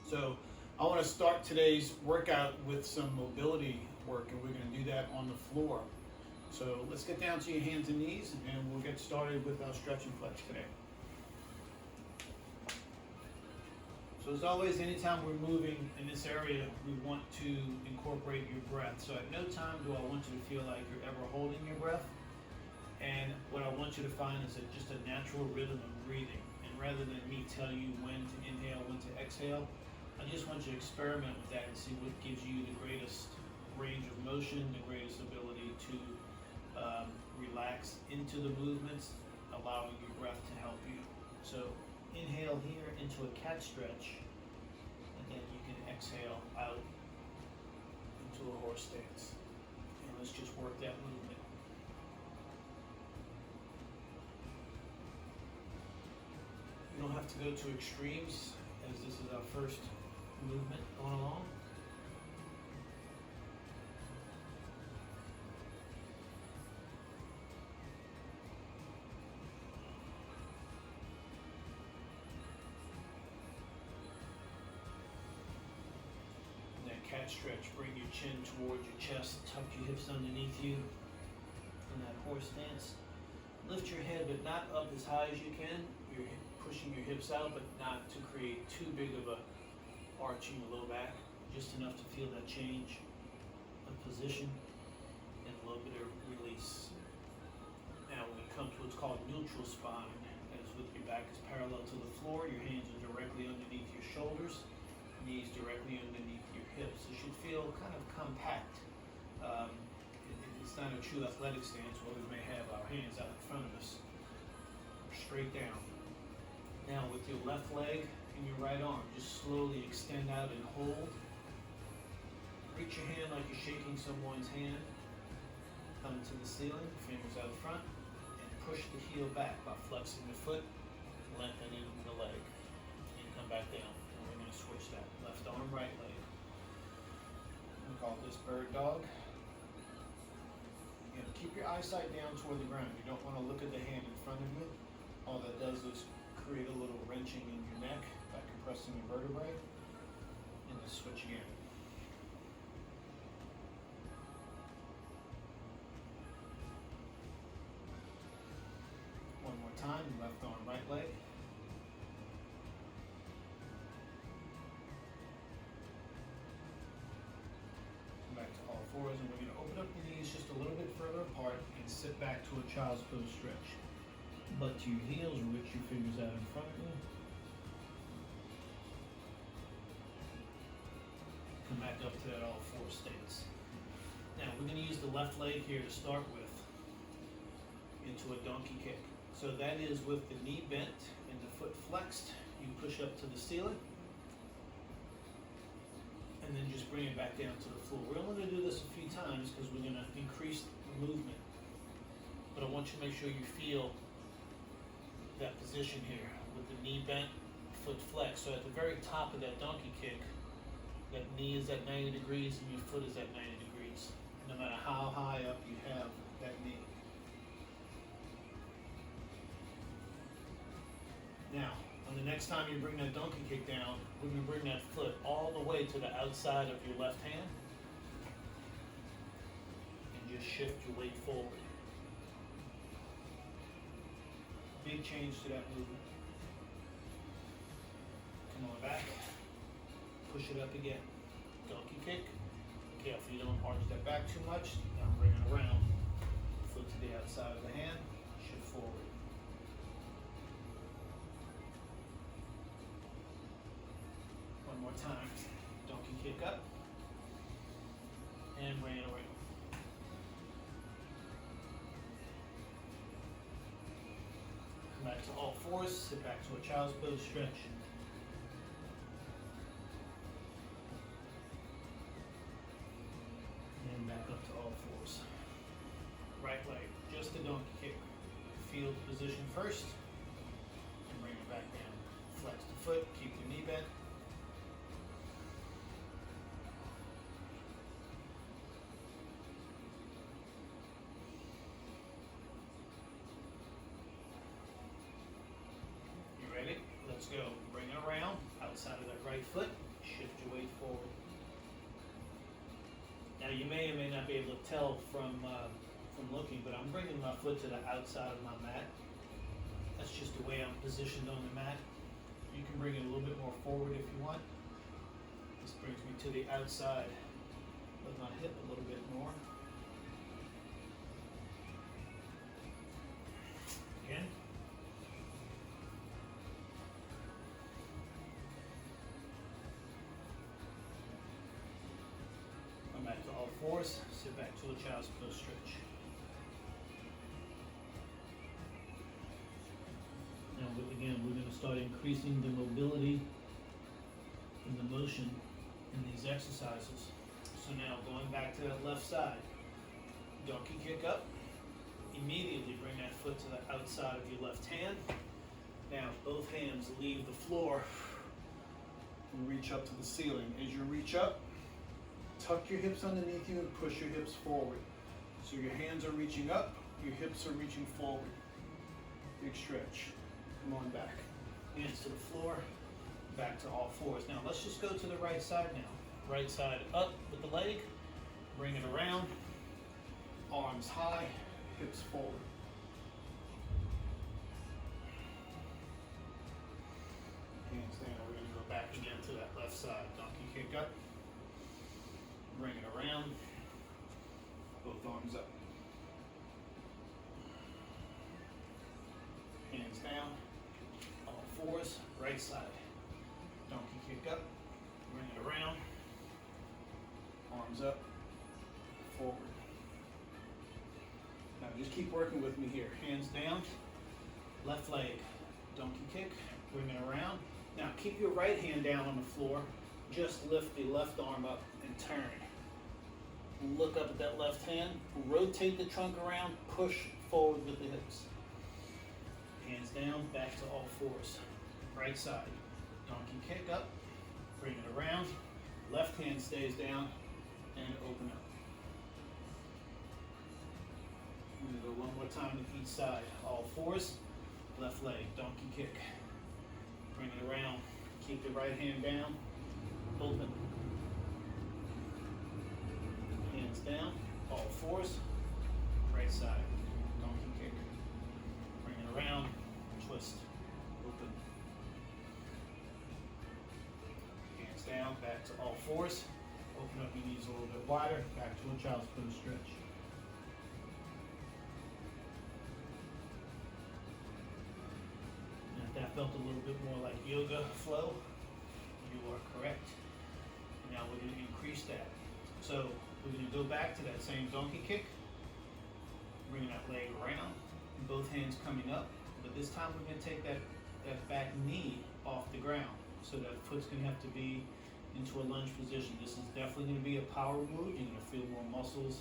So I want to start today's workout with some mobility work, and we're going to do that on the floor. So let's get down to your hands and knees, and we'll get started with our stretch and flex today. So as always, anytime we're moving in this area, we want to incorporate your breath. So at no time do I want you to feel like you're ever holding your breath. And what I want you to find is just a natural rhythm of breathing. And rather than me tell you when to inhale, when to exhale, I just want you to experiment with that and see what gives you the greatest range of motion, the greatest ability to relax into the movements, allowing your breath to help you. So inhale here into a cat stretch, and then you can exhale out into a horse stance. And let's just work that movement. You don't have to go to extremes, as this is our first movement going along. That cat stretch, bring your chin towards your chest, tuck your hips underneath you in that horse stance. Lift your head, but not up as high as you can. You're pushing your hips out, but not to create too big of a arch in your low back, just enough to feel that change of position and a little bit of release. Now when we come to what's called neutral spine, that's with your back is parallel to the floor, your hands are directly underneath your shoulders, knees directly underneath your hips. It should feel kind of compact. It's not a true athletic stance where we may have our hands out in front of us. Straight down. Now with your left leg and your right arm, just slowly extend out and hold. Reach your hand like you're shaking someone's hand. Come to the ceiling, fingers out front, and push the heel back by flexing the foot, lengthening the leg. And come back down. And we're going to switch that. Left arm, right leg. We call this bird dog. Again, keep your eyesight down toward the ground. You don't want to look at the hand in front of you. All that does is create a little wrenching in your neck by compressing your vertebrae. And then switch again. One more time, left arm, right leg. Come back to all fours, and we're going to open up the knees just a little bit further apart and sit back to a child's pose stretch. Butt to your heels, reach your fingers out in front of you. Come back up to that all four stance. Now we're going to use the left leg here to start with into a donkey kick. So that is with the knee bent and the foot flexed. You push up to the ceiling and then just bring it back down to the floor. We're only going to do this a few times because we're going to increase the movement. But I want you to make sure you feel that position here with the knee bent, foot flexed. So at the very top of that donkey kick, that knee is at 90 degrees and your foot is at 90 degrees. No matter how high up you have that knee. Now, on the next time you bring that donkey kick down, we're going to bring that foot all the way to the outside of your left hand and just shift your weight forward. Big change to that movement. Come on back. Push it up again. Donkey kick. Careful you don't arch that back too much. Now bring it around. Foot to the outside of the hand. Shift forward. One more time. Donkey kick up. And bring it around. Come back to all fours, sit back to a child's pose stretch. And back up to all fours. Right leg, just a donkey kick. Feel the position first, and bring it back down. Flex the foot, keep the knee bent. Let's go. Bring it around, outside of that right foot, Now you may or may not be able to tell from looking, but I'm bringing my foot to the outside of my mat. That's just the way I'm positioned on the mat. You can bring it a little bit more forward if you want. This brings me to the outside of my hip a little bit more. Again. Come back to all fours, sit back to a child's pose stretch. Now again, we're going to start increasing the mobility and the motion in these exercises. So now going back to that left side, donkey kick up, immediately bring that foot to the outside of your left hand. Now both hands leave the floor and reach up to the ceiling. As you reach up, tuck your hips underneath you and push your hips forward. So your hands are reaching up, your hips are reaching forward. Big stretch. Come on back. Hands to the floor, back to all fours. Now let's just go to the right side now. Right side up with the leg, bring it around, arms high, hips forward. Hands down, we're going to go back again to that left side. Donkey kick up, bring it around, both arms up. Hands down, all fours, right side. Donkey kick up, bring it around, arms up, forward. Now just keep working with me here. Hands down, left leg, donkey kick, bring it around. Now keep your right hand down on the floor, just lift the left arm up and turn. Look up at that left hand, rotate the trunk around, push forward with the hips. Hands down, back to all fours. Right side, donkey kick up, bring it around, left hand stays down, and open up. I'm going to go one more time to each side. All fours, left leg, donkey kick. Bring it around, keep the right hand down, open. Hands down, all fours, right side, donkey kick. Bring it around, twist, open. Hands down, back to all fours. Open up your knees a little bit wider, back to a child's pose stretch. And if that felt a little bit more like yoga flow, you are correct. And now we're going to increase that. So we're going to go back to that same donkey kick, bringing that leg around, both hands coming up, but this time we're going to take that back knee off the ground. So that foot's going to have to be into a lunge position. This is definitely going to be a power move. You're going to feel more muscles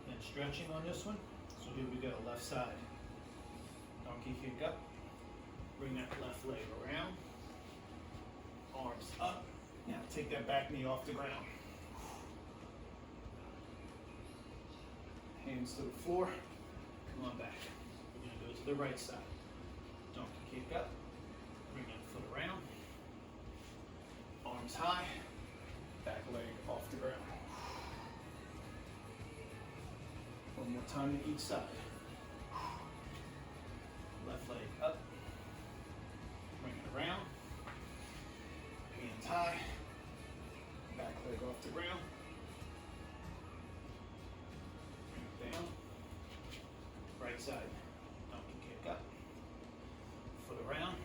than stretching on this one. So here we go, left side. Donkey kick up. Bring that left leg around. Arms up. Now take that back knee off the ground. Hands to the floor. Come on back. We're going to go to the right side. Donkey kick up. Bring that foot around. Arms high. Back leg off the ground. One more time to each side. Left leg up. Bring it around. Hands high. Back leg off the ground. Bring it down. Right side. Donkey kick up. Foot around.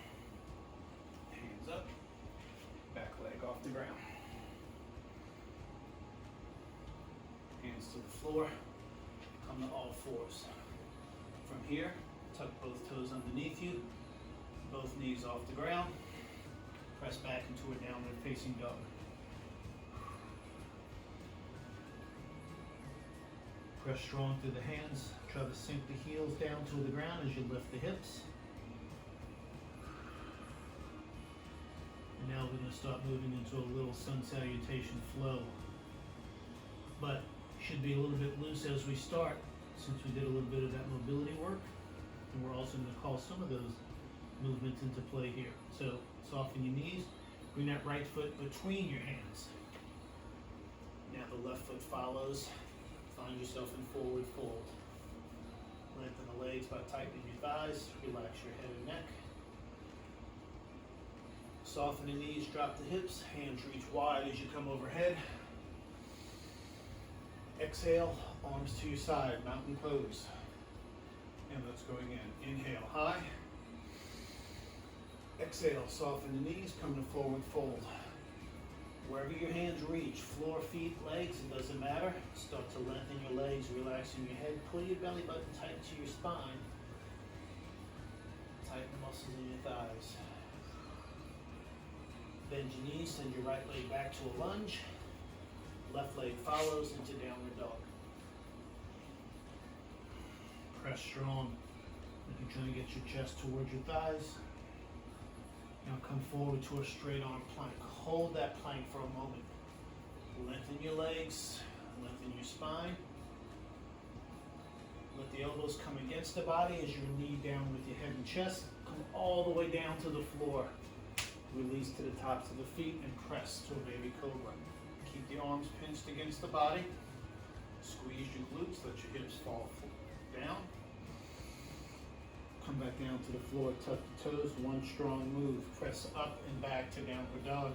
Hands up. Back leg off the ground. Hands to the floor. Come to all fours. From here, tuck both toes underneath you. Both knees off the ground. Press back into a downward facing dog. Press strong through the hands. Try to sink the heels down to the ground as you lift the hips. And now we're going to start moving into a little sun salutation flow. But should be a little bit loose as we start, since we did a little bit of that mobility work. And we're also going to call some of those movements into play here. So soften your knees, bring that right foot between your hands. Now the left foot follows find yourself in forward fold. Lengthen the legs by tightening your thighs. Relax your head and neck. Soften the knees, drop the hips. Hands reach wide as you come overhead. Exhale, arms to your side, mountain pose. And let's go again. Inhale, high. Exhale, soften the knees, come to forward fold. Wherever your hands reach, floor, feet, legs, it doesn't matter. Start to lengthen your legs, relaxing your head. Pull your belly button tight to your spine. Tighten the muscles in your thighs. Bend your knees, send your right leg back to a lunge. Left leg follows into downward dog. Press strong. You're trying to get your chest towards your thighs. Now come forward to a straight arm plank. Hold that plank for a moment. Lengthen your legs, lengthen your spine. Let the elbows come against the body as you knee down with your head and chest. Come all the way down to the floor. Release to the tops of the feet and press to a baby cobra. Keep the arms pinched against the body. Squeeze your glutes, let your hips fall down. Come back down to the floor, tuck the toes, one strong move. Press up and back to downward dog.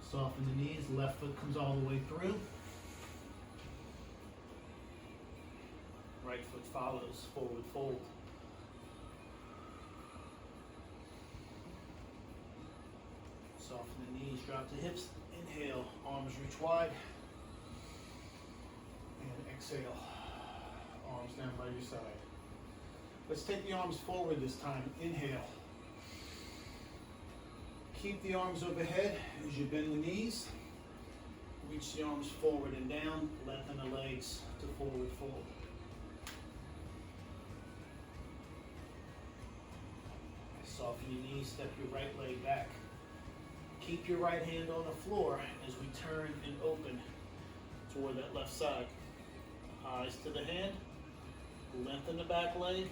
Soften the knees, left foot comes all the way through. Right foot follows, forward fold. Soften the knees, drop the hips. Inhale, arms reach wide. And exhale, arms down by your side. Let's take the arms forward this time. Inhale. Keep the arms overhead as you bend the knees. Reach the arms forward and down. Lengthen the legs to forward fold. Soften your knees, step your right leg back. Keep your right hand on the floor as we turn and open toward that left side. Eyes to the hand. Lengthen the back leg.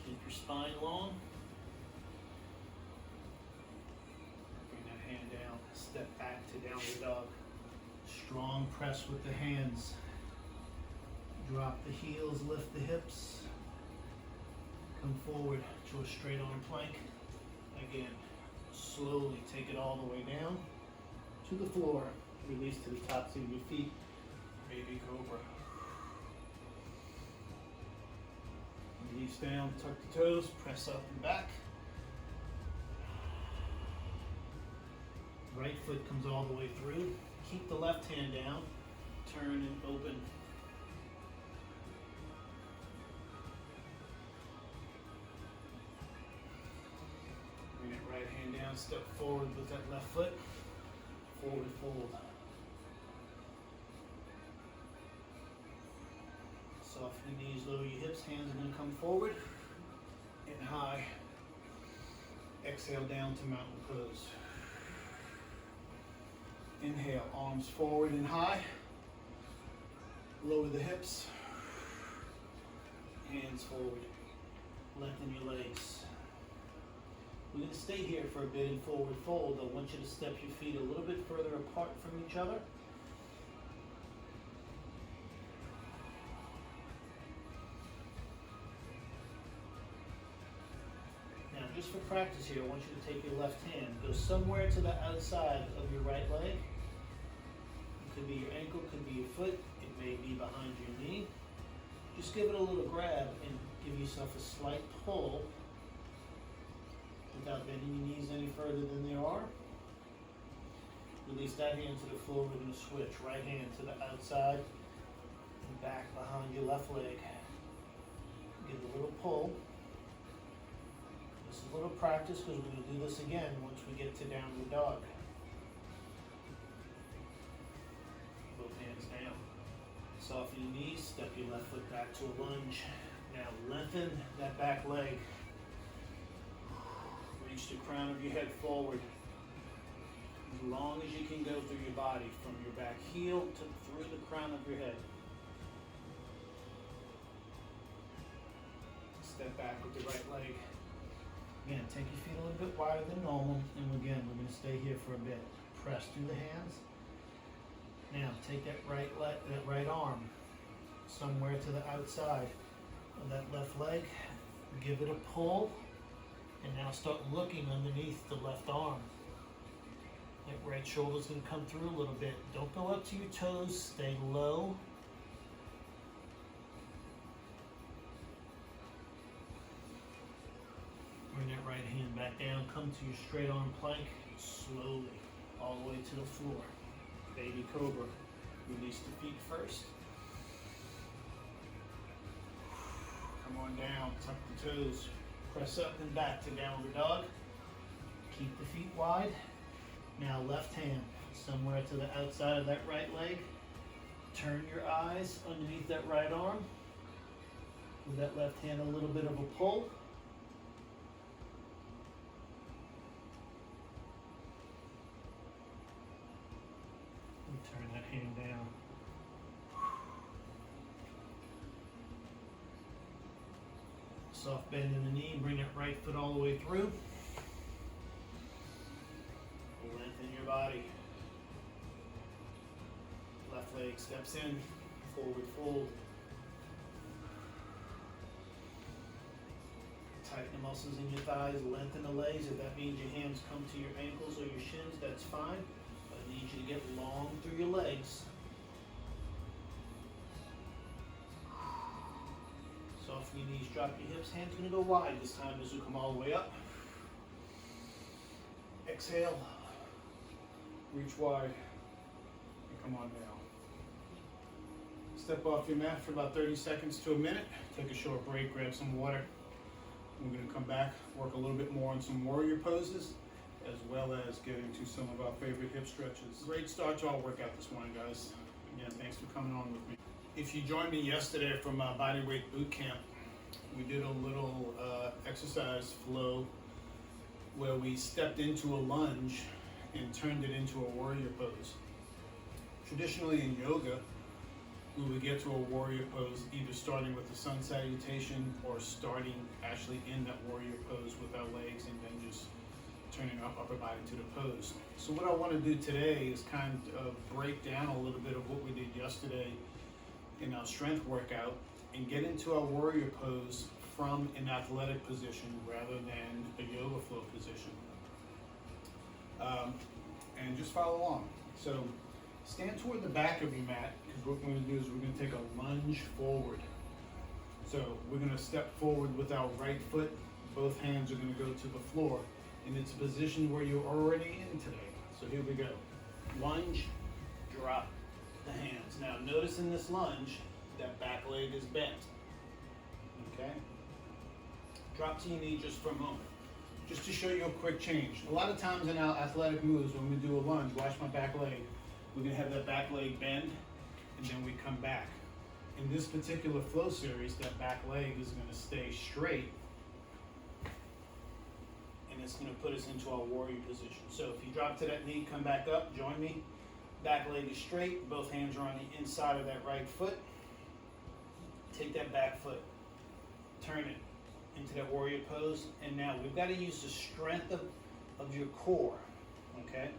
Keep your spine long. Bring that hand down. Step back to downward dog. Strong press with the hands. Drop the heels, lift the hips. Come forward to a straight arm plank. Again, slowly take it all the way down to the floor. Release to the tops of your feet. Baby cobra. Release down, tuck the toes, press up and back. Right foot comes all the way through. Keep the left hand down. Turn and open. Bring that right hand down, step forward with that left foot. Forward fold. Soften the knees, lower your hips, hands are going to come forward and high. Exhale down to mountain pose. Inhale, arms forward and high. Lower the hips. Hands forward. Lengthen your legs. We're going to stay here for a bit in forward fold. I want you to step your feet a little bit further apart from each other. Now, just for practice here, I want you to take your left hand, go somewhere to the outside of your right leg. It could be your ankle, could be your foot, it may be behind your knee. Just give it a little grab and give yourself a slight pull without bending your knees any further than they are. Release that hand to the floor. We're going to switch. Right hand to the outside and back behind your left leg. Give a little pull. This is a little practice because we're going to do this again once we get to downward dog. Both hands down. Soften your knees, step your left foot back to a lunge. Now lengthen that back leg. Reach the crown of your head forward. As long as you can go through your body, from your back heel to through the crown of your head. Step back with the right leg. Again, take your feet a little bit wider than normal, and again, we're going to stay here for a bit. press through the hands. Now take that right arm somewhere to the outside of that left leg. Give it a pull, and now start looking underneath the left arm. That right shoulder's going to come through a little bit. Don't go up to your toes. Stay low. Bring that right hand back down. Come to your straight arm plank. Slowly, all the way to the floor. Baby Cobra. Release the feet first. Come on down. Tuck the toes. Press up and back to downward dog. Keep the feet wide. Now left hand somewhere to the outside of that right leg. Turn your eyes underneath that right arm. With that left hand a little bit of a pull. And turn that hand down. Soft bend in the knee. Bring that right foot all the way through. Lengthen your body. Left leg steps in, forward fold. Tighten the muscles in your thighs, lengthen the legs. If that means your hands come to your ankles or your shins, that's fine. But I need you to get long through your legs. Soften your knees, drop your hips. Hands gonna go wide this time as you come all the way up. Exhale. Reach wide and come on down. Step off your mat for about 30 seconds to a minute. Take a short break, grab some water. We're going to come back, work a little bit more on some warrior poses, as well as get into some of our favorite hip stretches. Great start to our workout this morning, guys. Again, thanks for coming on with me. If you joined me yesterday from my bodyweight boot camp, we did a little exercise flow where we stepped into a lunge and turned it into a warrior pose. Traditionally in yoga, we would get to a warrior pose either starting with the sun salutation or starting actually in that warrior pose with our legs and then just turning our upper body to the pose. So what I want to do today is kind of break down a little bit of what we did yesterday in our strength workout and get into our warrior pose from an athletic position rather than a yoga flow position. And just follow along. So stand toward the back of your mat, because what we're going to do is we're going to take a lunge forward. So we're going to step forward with our right foot. Both hands are going to go to the floor. And it's a position where you're already in today. So here we go. Lunge, drop the hands. Now notice in this lunge, that back leg is bent. Okay? Drop to your knee just for a moment. Just to show you a quick change. A lot of times in our athletic moves, when we do a lunge, watch my back leg, we're gonna have that back leg bend, and then we come back. In this particular flow series, that back leg is gonna stay straight, and it's gonna put us into our warrior position. So if you drop to that knee, come back up, join me. Back leg is straight, both hands are on the inside of that right foot. Take that back foot, turn it into that warrior pose, and now we've got to use the strength of your core, okay?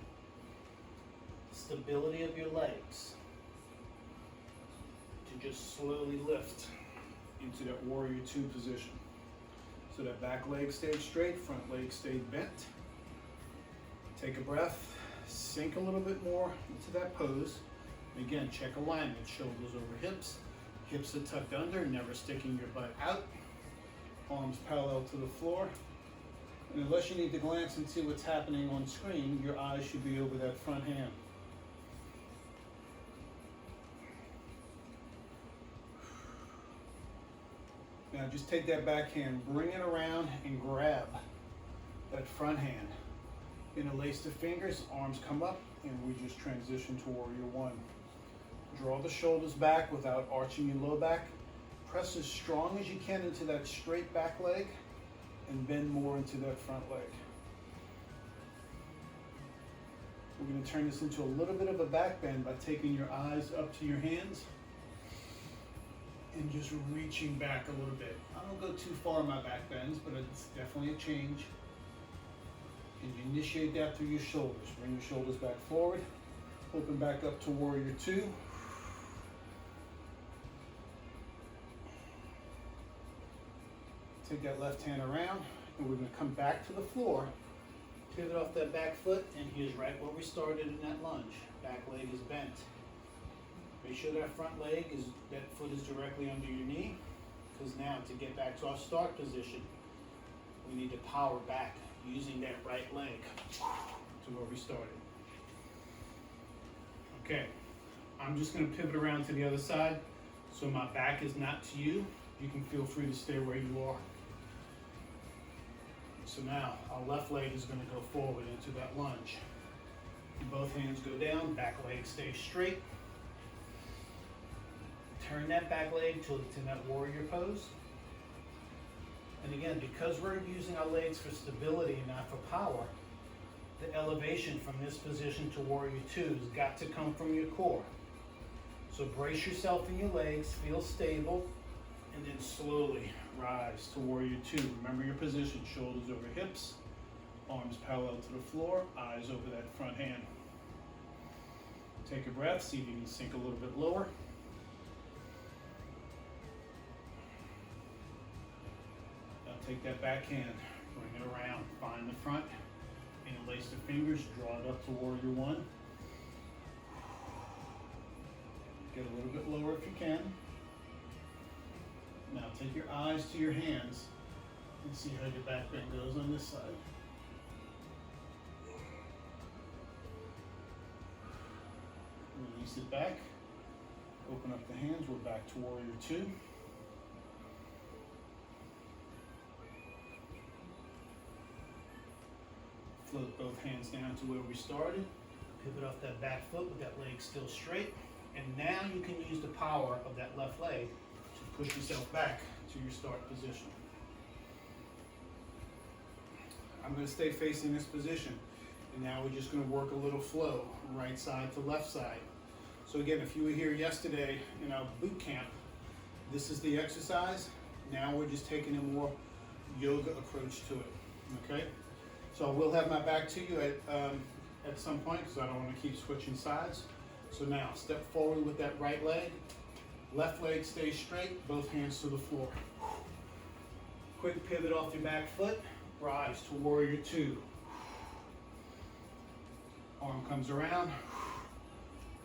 Stability of your legs to just slowly lift into that warrior two position. So that back leg stayed straight, front leg stayed bent. Take a breath, sink a little bit more into that pose. Again, check alignment, shoulders over hips. Hips are tucked under, never sticking your butt out. Arms parallel to the floor. And unless you need to glance and see what's happening on screen, your eyes should be over that front hand. Now just take that back hand, bring it around and grab that front hand. Interlace the fingers, arms come up, and we just transition to warrior one. Draw the shoulders back without arching your low back. Press as strong as you can into that straight back leg and bend more into that front leg. We're going to turn this into a little bit of a back bend by taking your eyes up to your hands and just reaching back a little bit. I don't go too far in my back bends, but it's definitely a change. And you initiate that through your shoulders. Bring your shoulders back forward. Open back up to warrior two. Take that left hand around, and we're going to come back to the floor. Pivot off that back foot, and here's right where we started in that lunge. Back leg is bent. Make sure that front leg is, that foot is directly under your knee, because now to get back to our start position, we need to power back using that right leg to where we started. Okay, I'm just going to pivot around to the other side, so my back is not to you. You can feel free to stay where you are. So now our left leg is going to go forward into that lunge. Both hands go down, back leg stays straight. Turn that back leg to that warrior pose. And again, because we're using our legs for stability and not for power, the elevation from this position to warrior two has got to come from your core. So brace yourself in your legs, feel stable, and then slowly rise to warrior two. Remember your position, shoulders over hips, arms parallel to the floor, eyes over that front hand. Take a breath, see if you can sink a little bit lower. Now take that back hand, bring it around, find the front, interlace the fingers, draw it up to warrior one. Get a little bit lower if you can. Now take your eyes to your hands and see how your back bend goes on this side. Release it back. Open up the hands. We're back to warrior two. Float both hands down to where we started. Pivot off that back foot with that leg still straight. And now you can use the power of that left leg to push yourself back to your start position. I'm going to stay facing this position. And now we're just going to work a little flow, right side to left side. So again, if you were here yesterday in our boot camp, this is the exercise. Now we're just taking a more yoga approach to it, okay? So I will have my back to you at some point because I don't want to keep switching sides. So now step forward with that right leg. Left leg stays straight, both hands to the floor. Quick pivot off your back foot, rise to warrior two. Arm comes around,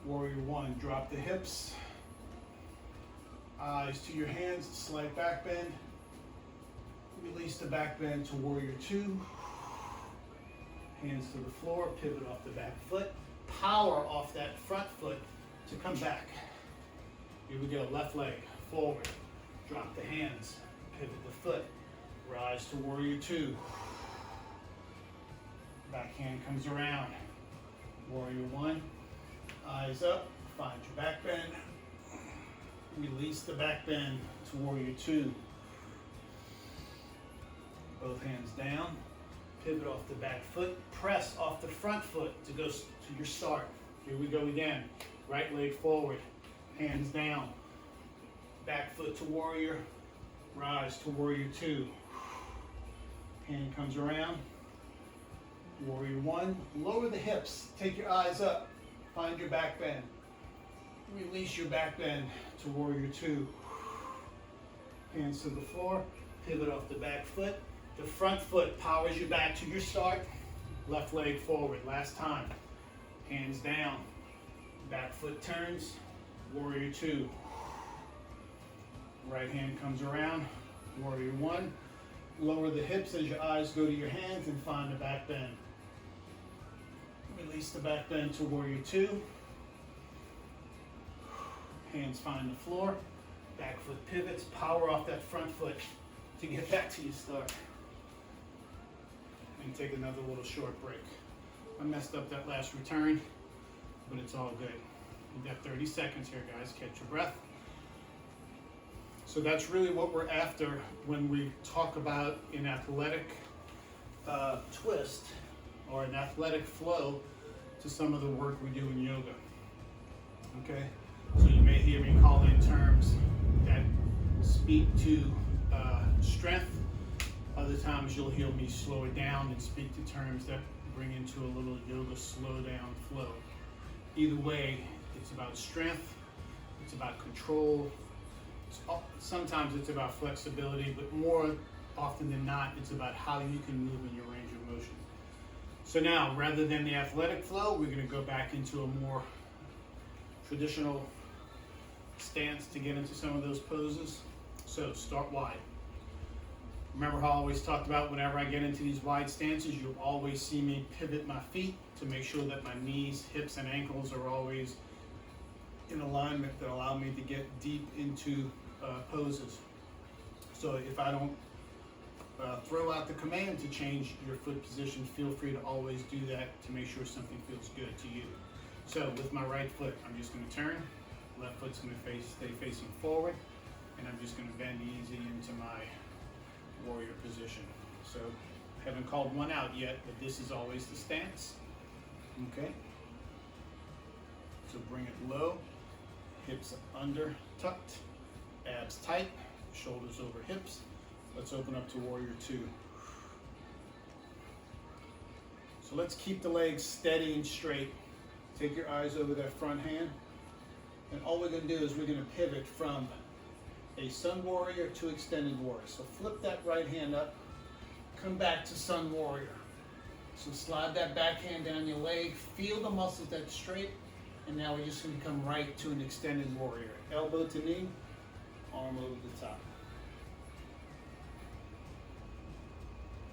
warrior one, drop the hips. Eyes to your hands, slight back bend. Release the back bend to warrior two. Hands to the floor, pivot off the back foot. Power off that front foot to come back. Here we go, left leg, forward. Drop the hands, pivot the foot. Rise to warrior two. Back hand comes around. Warrior one, eyes up, find your back bend. Release the back bend to warrior two. Both hands down. Pivot off the back foot, press off the front foot to go to your start. Here we go again. Right leg forward, hands down. Back foot to warrior, rise to warrior two. Hand comes around, warrior one. Lower the hips, take your eyes up, find your back bend. Release your back bend to warrior two. Hands to the floor, pivot off the back foot. The front foot powers you back to your start. Left leg forward, last time. Hands down. Back foot turns, warrior two. Right hand comes around, warrior one. Lower the hips as your eyes go to your hands and find the back bend. Release the back bend to warrior two. Hands find the floor. Back foot pivots, power off that front foot to get back to your start. And take another little short break. I messed up that last return, but it's all good. We've got 30 seconds here, guys. Catch your breath. So that's really what we're after when we talk about an athletic twist or an athletic flow to some of the work we do in yoga. Okay? So you may hear me call in terms that speak to strength. Other times you'll hear me slow it down and speak to terms that bring into a little yoga slow down flow. Either way, it's about strength, it's about control, sometimes it's about flexibility, but more often than not, it's about how you can move in your range of motion. So now, rather than the athletic flow, we're going to go back into a more traditional stance to get into some of those poses. So start wide. Remember how I always talked about whenever I get into these wide stances, you'll always see me pivot my feet to make sure that my knees, hips, and ankles are always in alignment that allow me to get deep into poses. So if I don't throw out the command to change your foot position, feel free to always do that to make sure something feels good to you. So with my right foot, I'm just going to turn. Left foot's going to stay facing forward, and I'm just going to bend easy into my warrior position. So I haven't called one out yet, but this is always the stance. Okay. So bring it low, hips under tucked, abs tight, shoulders over hips. Let's open up to warrior two. So let's keep the legs steady and straight. Take your eyes over that front hand. And all we're going to do is we're going to pivot from a sun warrior to extended warrior. So flip that right hand up, come back to sun warrior. So slide that back hand down your leg, feel the muscles that's straight, and now we're just going to come right to an extended warrior. Elbow to knee, arm over the top.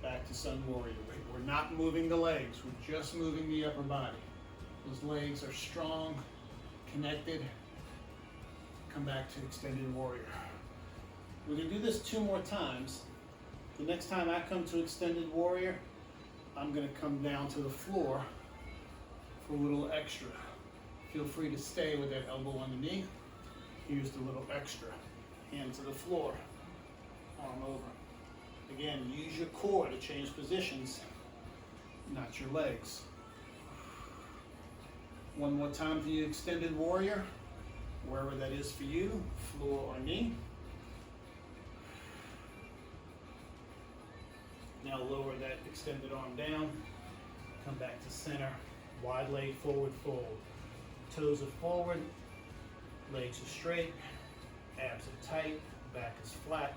Back to sun warrior. We're not moving the legs, we're just moving the upper body. Those legs are strong, connected. Come back to extended warrior. We're going to do this 2 more times. The next time I come to extended warrior, I'm going to come down to the floor for a little extra. Feel free to stay with that elbow on the knee. Here's the little extra. Hand to the floor, arm over. Again, use your core to change positions, not your legs. One more time for you, extended warrior, wherever that is for you, floor or knee. Now lower that extended arm down, come back to center, wide leg forward fold. Toes are forward, legs are straight, abs are tight, back is flat.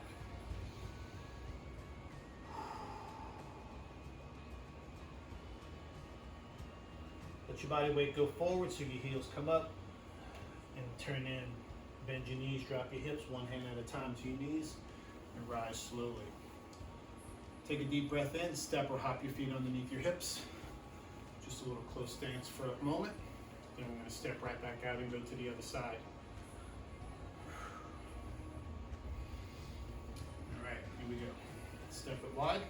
Let your body weight go forward so your heels come up and turn in. Bend your knees, drop your hips, one hand at a time to your knees, and rise slowly. Take a deep breath in, step or hop your feet underneath your hips. Just a little close stance for a moment. Then we're going to step right back out and go to the other side. All right, here we go. Step it wide.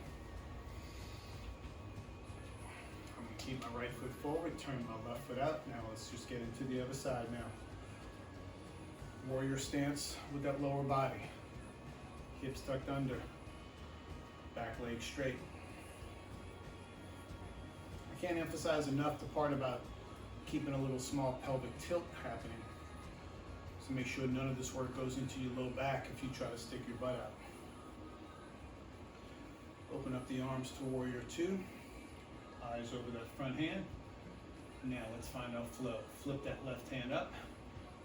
I'm going to keep my right foot forward, turn my left foot out. Now let's just get into the other side now. Warrior stance with that lower body. Hips tucked under. Back leg straight. I can't emphasize enough the part about keeping a little small pelvic tilt happening. So make sure none of this work goes into your low back if you try to stick your butt out. Open up the arms to warrior two. Eyes over that front hand. Now let's find our flow. Flip that left hand up.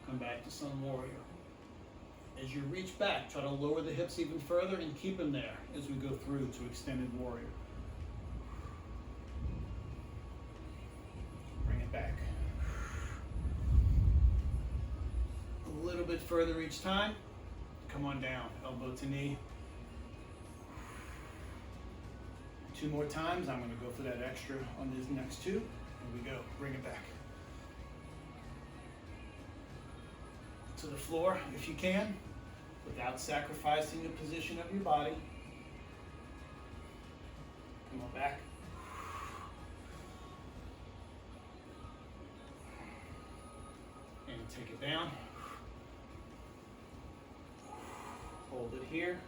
Come back to sun warrior. As you reach back, try to lower the hips even further and keep them there as we go through to extended warrior. Bring it back. A little bit further each time. Come on down, elbow to knee. 2 more times. I'm going to go for that extra on these next 2. Here we go. Bring it back. To the floor if you can, without sacrificing the position of your body. Come on back. And take it down. Hold it here.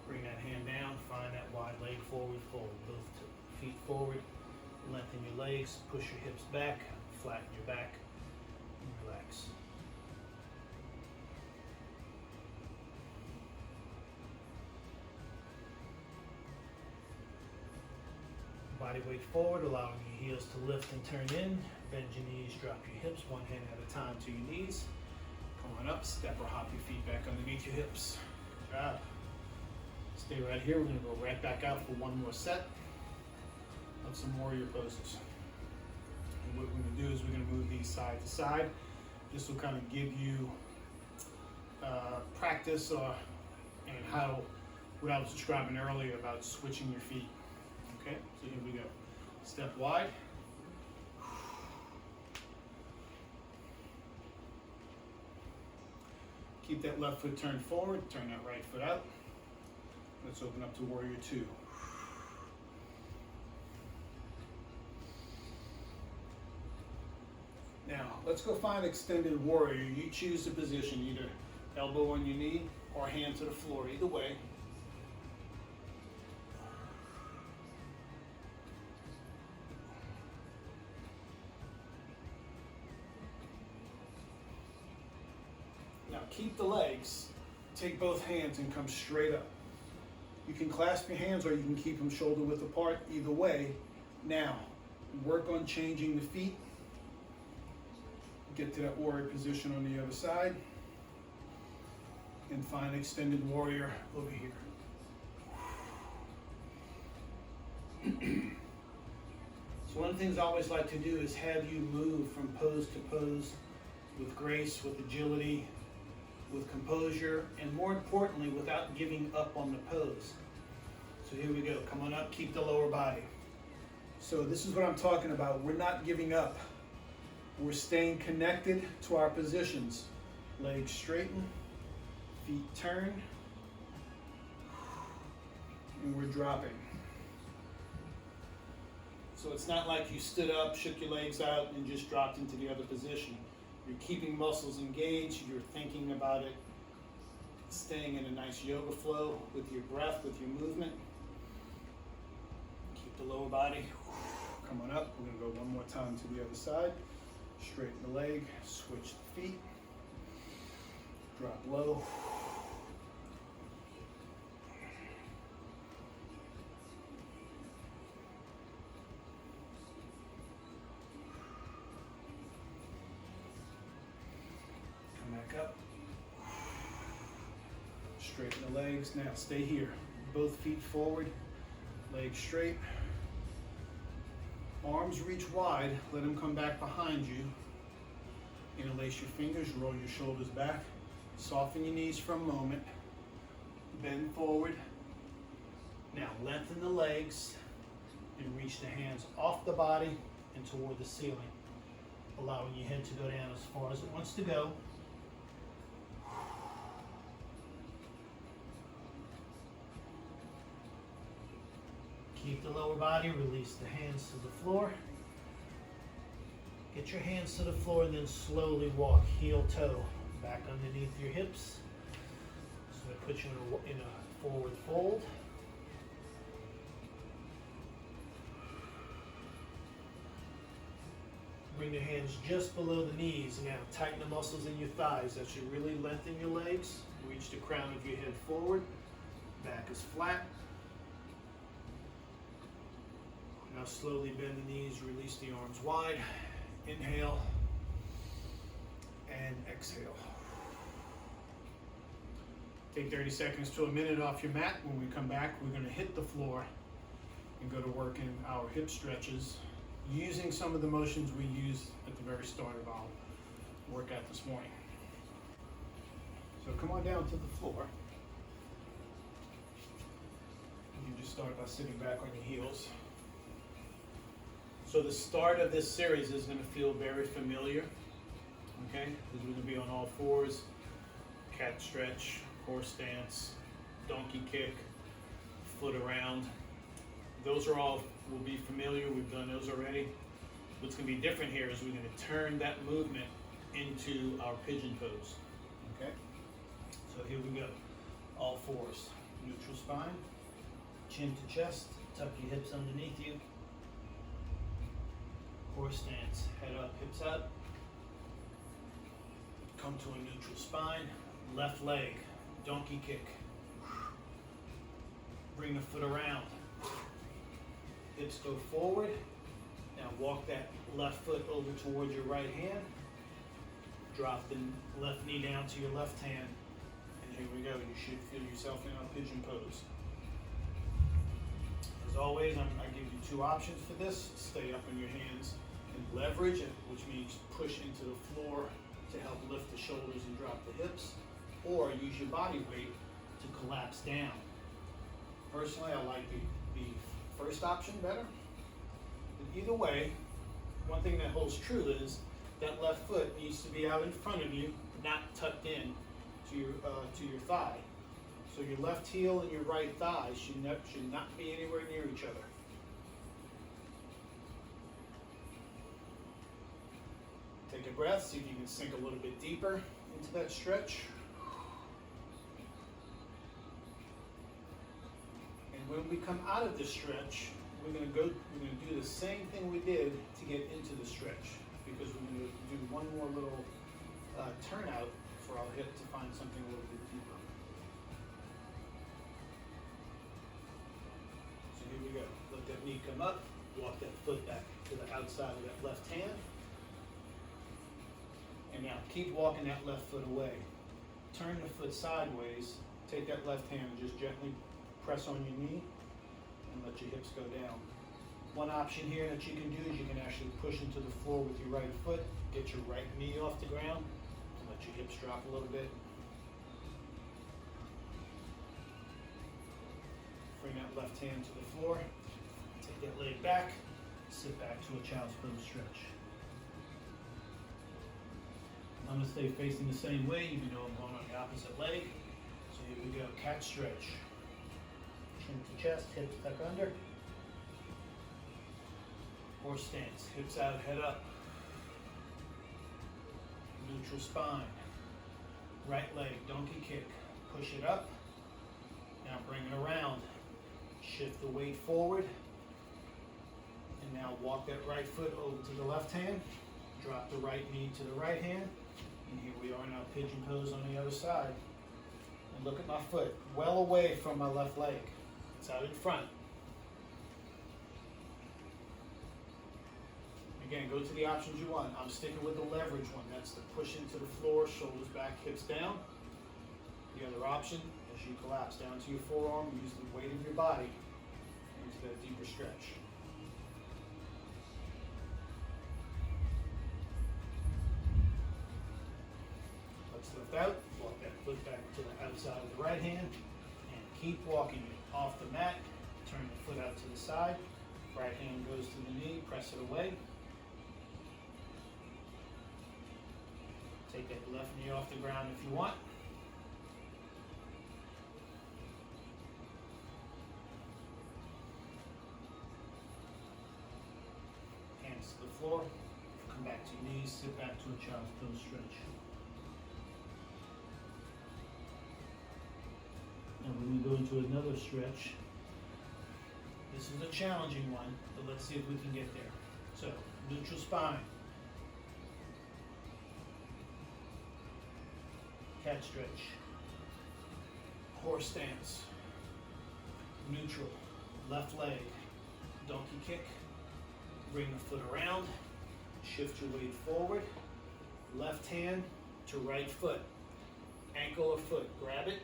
Bring that hand down, find that wide leg forward fold. Both feet forward, lengthen your legs, push your hips back, flatten your back, and relax. body weight forward, allowing your heels to lift and turn in. Bend your knees, drop your hips, one hand at a time to your knees. Come on up, step or hop your feet back underneath your hips. Good job. Stay right here. We're going to go right back out for one more set of some warrior poses. And what we're going to do is we're going to move these side to side. This will kind of give you practice and how what I was describing earlier about switching your feet. Okay, so here we go. Step wide. Keep that left foot turned forward, turn that right foot out. Let's open up to warrior two. Now, let's go find extended warrior. You choose the position, either elbow on your knee or hand to the floor, either way. Now, keep the legs, take both hands and come straight up. You can clasp your hands or you can keep them shoulder width apart, either way. Now, work on changing the feet. Get to that warrior position on the other side. And find extended warrior over here. So one of the things I always like to do is have you move from pose to pose with grace, with agility, with composure, and more importantly, without giving up on the pose. So here we go. Come on up, keep the lower body. So this is what I'm talking about. We're not giving up. We're staying connected to our positions. Legs straighten, feet turn, and we're dropping. So it's not like you stood up, shook your legs out, and just dropped into the other position. You're keeping muscles engaged, you're thinking about it, staying in a nice yoga flow with your breath, with your movement. Keep the lower body. Come on up. We're going to go one more time to the other side. Straighten the leg, switch the feet, drop low. Come back up. Straighten the legs. Now stay here. Both feet forward, legs straight. Arms reach wide, let them come back behind you. Interlace your fingers, roll your shoulders back. Soften your knees for a moment. Bend forward. Now lengthen the legs and reach the hands off the body and toward the ceiling, allowing your head to go down as far as it wants to go. Keep the lower body, release the hands to the floor. Get your hands to the floor and then slowly walk heel toe back underneath your hips. So I put you in a forward fold. Bring your hands just below the knees. Now tighten the muscles in your thighs. That should really lengthen your legs. Reach the crown of your head forward. Back is flat. Now slowly bend the knees, release the arms wide. Inhale and exhale. Take 30 seconds to a minute off your mat. When we come back, we're going to hit the floor and go to work in our hip stretches using some of the motions we used at the very start of our workout this morning. So come on down to the floor. You can just start by sitting back on your heels. So the start of this series is going to feel very familiar, okay? Because we're going to be on all fours, cat stretch, horse stance, donkey kick, foot around. Those are all will be familiar. We've done those already. What's going to be different here is we're going to turn that movement into our pigeon pose, okay? So here we go. All fours, neutral spine, chin to chest, tuck your hips underneath you. Horse stance, head up, hips up. Come to a neutral spine, left leg, donkey kick. Bring the foot around. Hips go forward. Now walk that left foot over towards your right hand. Drop the left knee down to your left hand. And here we go. You should feel yourself in a pigeon pose. As always, I give you two options for this. Stay up on your hands and leverage, which means push into the floor to help lift the shoulders and drop the hips, or use your body weight to collapse down. Personally, I like the first option better. But either way, one thing that holds true is that left foot needs to be out in front of you, not tucked in to your thigh. So your left heel and your right thigh should not be anywhere near each other. Take a breath, see if you can sink a little bit deeper into that stretch. And when we come out of the stretch, we're going to do the same thing we did to get into the stretch, because we're going to do one more little turnout for our hip to find something a little bit deeper. So here we go. Let that knee come up, walk that foot back to the outside of that left hand. And now keep walking that left foot away. Turn the foot sideways, take that left hand and just gently press on your knee and let your hips go down. One option here that you can do is you can actually push into the floor with your right foot, get your right knee off the ground, and let your hips drop a little bit. Bring that left hand to the floor, take that leg back, sit back to a child's pose stretch. I'm going to stay facing the same way, even though I'm going on the opposite leg. So here we go, cat stretch. Chin to chest, hips tuck under. Horse stance, hips out, head up. Neutral spine. Right leg, donkey kick. Push it up. Now bring it around. Shift the weight forward. And now walk that right foot over to the left hand. Drop the right knee to the right hand. And here we are now, pigeon pose on the other side. And look at my foot, well away from my left leg. It's out in front. Again, go to the options you want. I'm sticking with the leverage one. That's the push into the floor, shoulders back, hips down. The other option, as you collapse down to your forearm, use the weight of your body into that deeper stretch. Lift out, walk that foot back to the outside of the right hand, and keep walking it off the mat. Turn the foot out to the side. Right hand goes to the knee, press it away. Take that left knee off the ground if you want. Hands to the floor. Come back to your knees, sit back to a child's pose stretch. And we're going to go into another stretch. This is a challenging one, but let's see if we can get there. So, neutral spine. Cat stretch. Horse stance. Neutral. Left leg. Donkey kick. Bring the foot around. Shift your weight forward. Left hand to right foot. Ankle or foot. Grab it.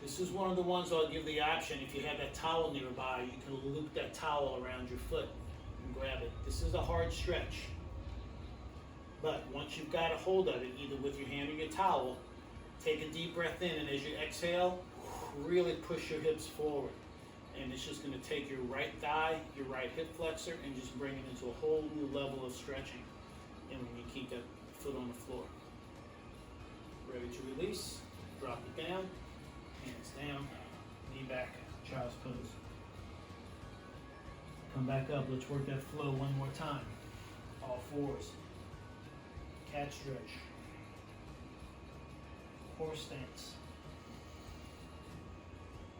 This is one of the ones I'll give the option. If you have that towel nearby, you can loop that towel around your foot and grab it. This is a hard stretch. But once you've got a hold of it, either with your hand or your towel, take a deep breath in, and as you exhale, really push your hips forward. And it's just going to take your right thigh, your right hip flexor, and just bring it into a whole new level of stretching. And when you keep that foot on the floor. Ready to release, drop it down. Hands down, knee back, child's pose. Come back up, let's work that flow one more time. All fours. Cat stretch. Horse stance.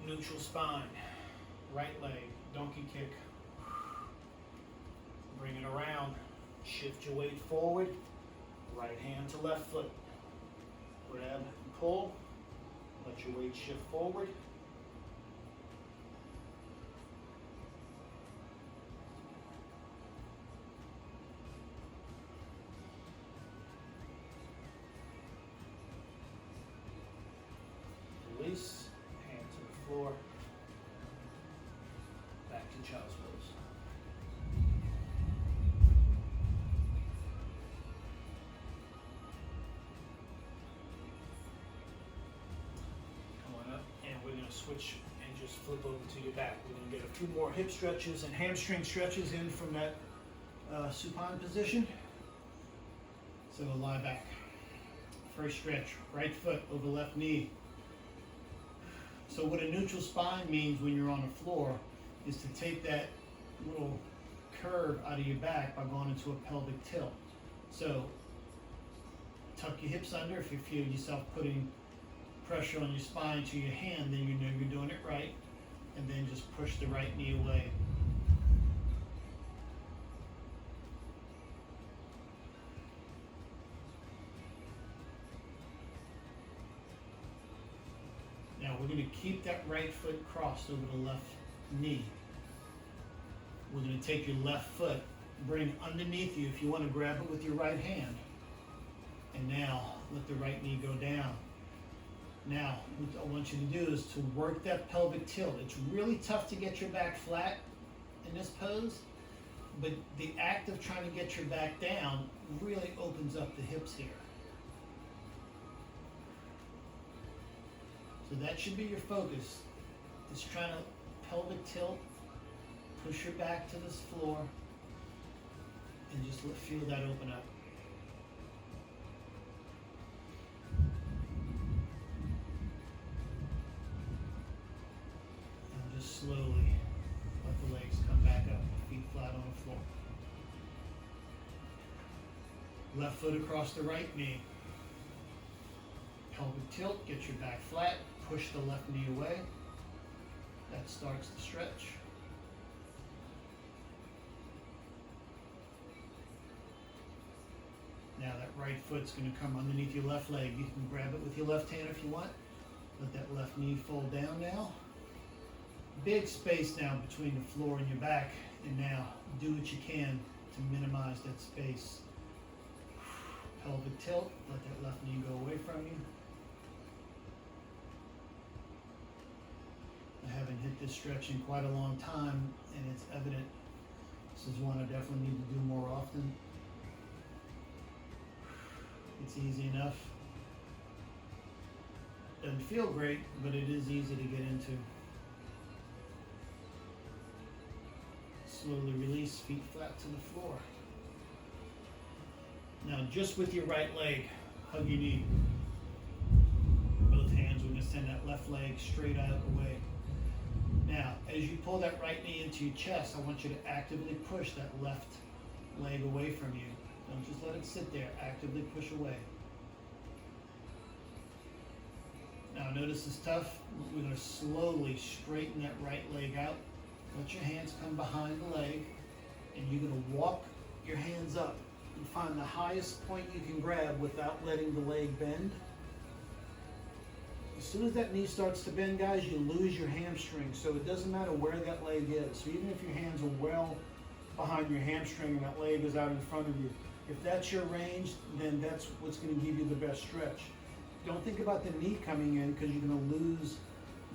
Neutral spine. Right leg, donkey kick. Bring it around. Shift your weight forward. Right hand to left foot. Grab and pull. Let your weight shift forward. switch and just flip over to your back. We're going to get a few more hip stretches and hamstring stretches in from that supine position. So we'll lie back. First stretch, right foot over left knee. So what a neutral spine means when you're on the floor is to take that little curve out of your back by going into a pelvic tilt. So tuck your hips under. If you feel yourself putting pressure on your spine to your hand, then you know you're doing it right. And then just push the right knee away. Now we're going to keep that right foot crossed over the left knee. We're going to take your left foot, bring it underneath you if you want to grab it with your right hand. And now let the right knee go down. Now what I want you to do is to work that pelvic tilt. It's really tough to get your back flat in this pose, but the act of trying to get your back down really opens up the hips here. So that should be your focus. Just trying to pelvic tilt, push your back to this floor, and just feel that open up. And just slowly let the legs come back up, feet flat on the floor. Left foot across the right knee. Pelvic tilt, get your back flat, push the left knee away. That starts the stretch. Now that right foot's going to come underneath your left leg. You can grab it with your left hand if you want. Let that left knee fold down now. Big space now between the floor and your back. And now do what you can to minimize that space. Pelvic tilt, let that left knee go away from you. I haven't hit this stretch in quite a long time, and it's evident this is one I definitely need to do more often. It's easy enough. Doesn't feel great, but it is easy to get into. Slowly release, feet flat to the floor. Now just with your right leg, hug your knee. Both hands, we're going to send that left leg straight out away. Now, as you pull that right knee into your chest, I want you to actively push that left leg away from you. Don't just let it sit there. Actively push away. Now, notice this is tough. We're going to slowly straighten that right leg out. Let your hands come behind the leg, and you're going to walk your hands up and find the highest point you can grab without letting the leg bend. As soon as that knee starts to bend, guys, you lose your hamstring. So it doesn't matter where that leg is. So even if your hands are well behind your hamstring and that leg is out in front of you, if that's your range, then that's what's going to give you the best stretch. Don't think about the knee coming in because you're going to lose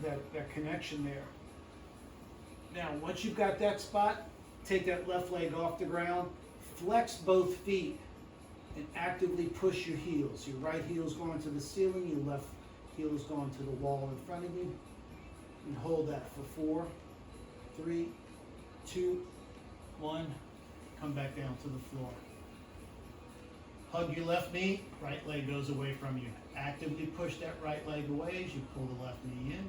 that connection there. Now, once you've got that spot, take that left leg off the ground, flex both feet, and actively push your heels. Your right heel's going to the ceiling, your left heel is going to the wall in front of you. And hold that for 4, 3, 2, 1. Come back down to the floor. Hug your left knee, right leg goes away from you. Actively push that right leg away as you pull the left knee in.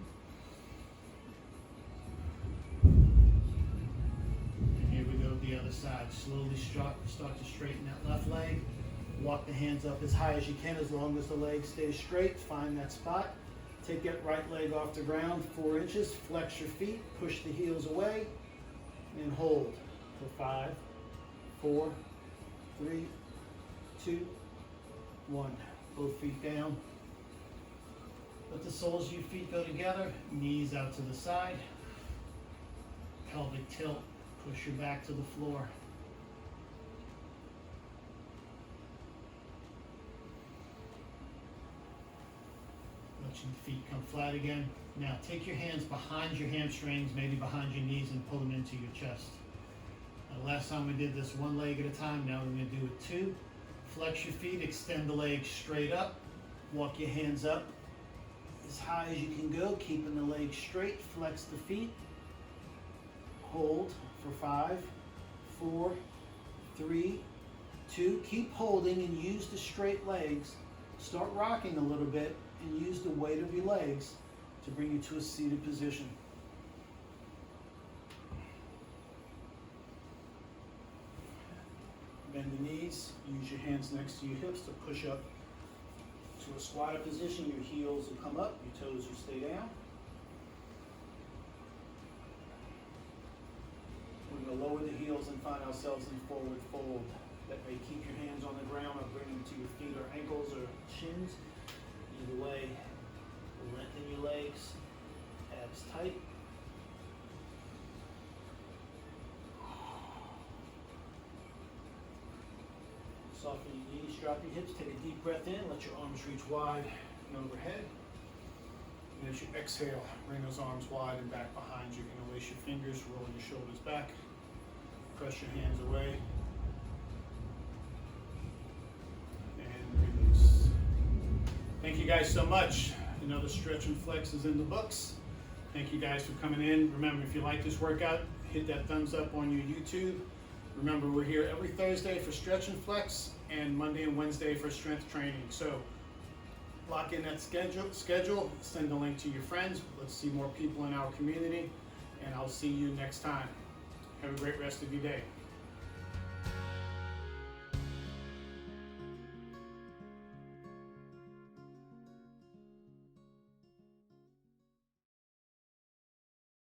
And here we go the other side. Slowly start to straighten that left leg. Walk the hands up as high as you can, as long as the leg stays straight. Find that spot. Take that right leg off the ground 4 inches. Flex your feet. Push the heels away. And hold for 5, 4, 3, 2, 1. Both feet down. Let the soles of your feet go together. Knees out to the side. Pelvic tilt. Push your back to the floor. Let your feet come flat again. Now take your hands behind your hamstrings, maybe behind your knees, and pull them into your chest. Last time we did this 1 leg at a time. Now we're going to do it 2. Flex your feet, extend the legs straight up. Walk your hands up as high as you can go, keeping the legs straight. Flex the feet. Hold for 5, 4, 3, 2. Keep holding and use the straight legs. Start rocking a little bit and use the weight of your legs to bring you to a seated position. Bend the knees. Use your hands next to your hips to push up to a squatted position. Your heels will come up, your toes will stay down. We're going to lower the heels and find ourselves in forward fold. That way, keep your hands on the ground or bring them to your feet or ankles or shins. Either way, lengthen your legs, abs tight. Soften your knees, drop your hips, take a deep breath in, let your arms reach wide and overhead. And as you exhale, bring those arms wide and back behind you. You're going to lace your fingers, roll your shoulders back, press your hands away, and release. Thank you guys so much. Another Stretch and Flex is in the books. Thank you guys for coming in. Remember, if you like this workout, hit that thumbs up on your YouTube. Remember, we're here every Thursday for Stretch and Flex and Monday and Wednesday for strength training. So lock in that schedule, send the link to your friends. Let's see more people in our community, and I'll see you next time. Have a great rest of your day.